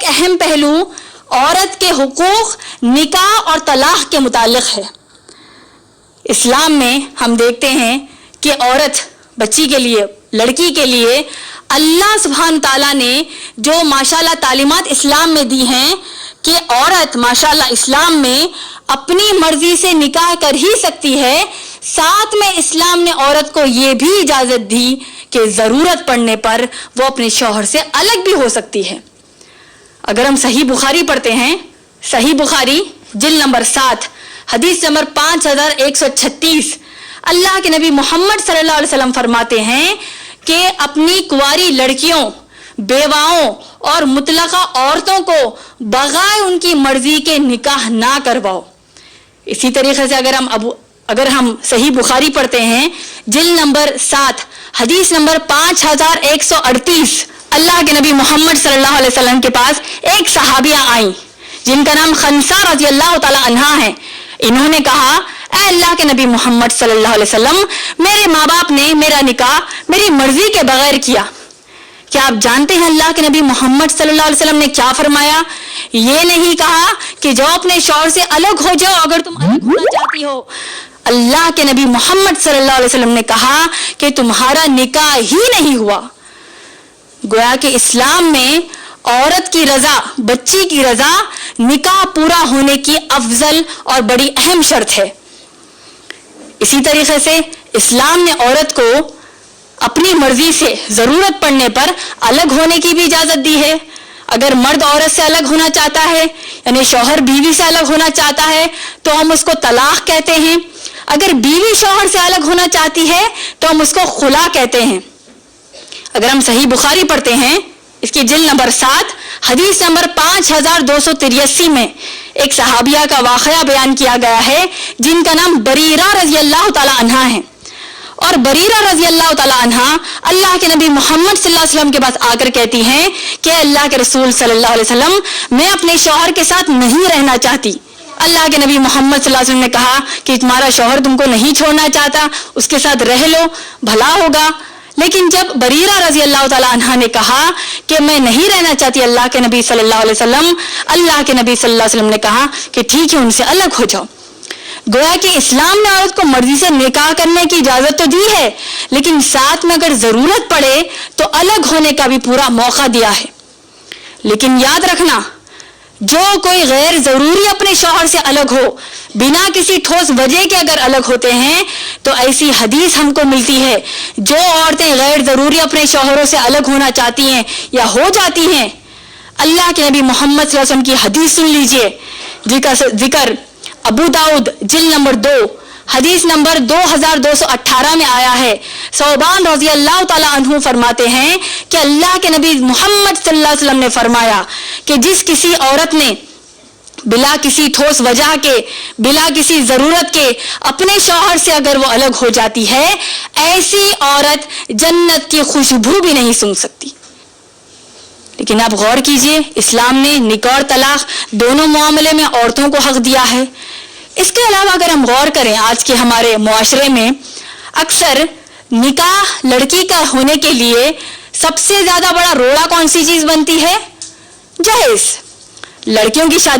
ایک اہم پہلو عورت کے حقوق نکاح اور طلاق کے متعلق ہے۔ اسلام میں ہم دیکھتے ہیں کہ عورت، بچی کے لیے، لڑکی کے لیے اللہ سبحانہ تعالیٰ نے جو ماشاءاللہ تعلیمات اسلام میں دی ہیں کہ عورت ماشاءاللہ اسلام میں اپنی مرضی سے نکاح کر ہی سکتی ہے، ساتھ میں اسلام نے عورت کو یہ بھی اجازت دی کہ ضرورت پڑنے پر وہ اپنے شوہر سے الگ بھی ہو سکتی ہے۔ اگر ہم صحیح بخاری پڑھتے ہیں، صحیح بخاری جلد نمبر 7 حدیث نمبر 5136، اللہ کے نبی محمد صلی اللہ علیہ وسلم فرماتے ہیں کہ اپنی کنواری لڑکیوں، بیواؤں اور مطلقہ عورتوں کو بغیر ان کی مرضی کے نکاح نہ کرواؤ۔ اسی طریقے سے اگر ہم صحیح بخاری پڑھتے ہیں جلد نمبر 7 حدیث نمبر 5138، اللہ کے نبی محمد صلی اللہ علیہ وسلم کے پاس ایک صحابیہ آئیں جن کا نام خنسا رضی اللہ تعالی عنہا ہے۔ انہوں نے کہا، اے اللہ کے نبی محمد صلی اللہ علیہ وسلم، میرے ماں باپ نے میرا نکاح میری مرضی کے بغیر کیا۔ کیا آپ جانتے ہیں اللہ کے نبی محمد صلی اللہ علیہ وسلم نے کیا فرمایا؟ یہ نہیں کہا کہ جاؤ اپنے شوہر سے الگ ہو جاؤ اگر تم الگ ہونا چاہتی ہو۔ اللہ کے نبی محمد صلی اللہ علیہ وسلم نے کہا کہ تمہارا نکاح ہی نہیں ہوا۔ گویا کہ اسلام میں عورت کی رضا، بچی کی رضا نکاح پورا ہونے کی افضل اور بڑی اہم شرط ہے۔ اسی طریقے سے اسلام نے عورت کو اپنی مرضی سے ضرورت پڑنے پر الگ ہونے کی بھی اجازت دی ہے۔ اگر مرد عورت سے الگ ہونا چاہتا ہے، یعنی شوہر بیوی سے الگ ہونا چاہتا ہے تو ہم اس کو طلاق کہتے ہیں۔ اگر بیوی شوہر سے الگ ہونا چاہتی ہے تو ہم اس کو خلا کہتے ہیں۔ اگر ہم صحیح بخاری پڑھتے ہیں، اس کی جلد نمبر 7 حدیث نمبر 5283 میں ایک صحابیہ کا واقعہ بیان کیا گیا ہے جن کا نام بریرہ رضی اللہ تعالی عنہا ہے۔ اور بریرہ رضی اللہ تعالی عنہا اللہ کے نبی محمد صلی اللہ علیہ وسلم کے پاس آ کر کہتی ہیں کہ اللہ کے رسول صلی اللہ علیہ وسلم، میں اپنے شوہر کے ساتھ نہیں رہنا چاہتی۔ اللہ کے نبی محمد صلی اللہ علیہ وسلم نے کہا کہ تمہارا شوہر تم کو نہیں چھوڑنا چاہتا، اس کے ساتھ رہ لو، بھلا ہوگا۔ لیکن جب بریرہ رضی اللہ تعالی عنہا نے کہا کہ میں نہیں رہنا چاہتی اللہ کے نبی صلی اللہ علیہ وسلم، اللہ کے نبی صلی اللہ علیہ وسلم نے کہا کہ ٹھیک ہے، ان سے الگ ہو جاؤ۔ گویا کہ اسلام نے عورت کو مرضی سے نکاح کرنے کی اجازت تو دی ہے، لیکن ساتھ میں اگر ضرورت پڑے تو الگ ہونے کا بھی پورا موقع دیا ہے۔ لیکن یاد رکھنا، جو کوئی غیر ضروری اپنے شوہر سے الگ ہو، بنا کسی ٹھوس وجہ کے اگر الگ ہوتے ہیں تو ایسی حدیث ہم کو ملتی ہے، جو عورتیں غیر ضروری اپنے شوہروں سے الگ ہونا چاہتی ہیں یا ہو جاتی ہیں، اللہ کے نبی محمد صلی اللہ علیہ وسلم کی حدیث سن لیجئے۔ ذکر ابو داؤد جلد نمبر 2 حدیث نمبر 2218 میں آیا ہے۔ ثوبان رضی اللہ تعالی عنہ فرماتے ہیں کہ اللہ کے نبی محمد صلی اللہ علیہ وسلم نے فرمایا کہ جس کسی عورت نے بلا کسی ٹھوس وجہ کے، بلا کسی ضرورت کے اپنے شوہر سے اگر وہ الگ ہو جاتی ہے، ایسی عورت جنت کی خوشبو بھی نہیں سونگھ سکتی۔ لیکن آپ غور کیجئے، اسلام نے نکاح اور طلاق دونوں معاملے میں عورتوں کو حق دیا ہے۔ اس کے علاوہ اگر ہم غور کریں، آج کے ہمارے معاشرے میں اکثر نکاح لڑکی کا ہونے کے لیے سب سے زیادہ بڑا روڑا کون سی چیز بنتی ہے؟ جہیز۔ لڑکیوں کی شادی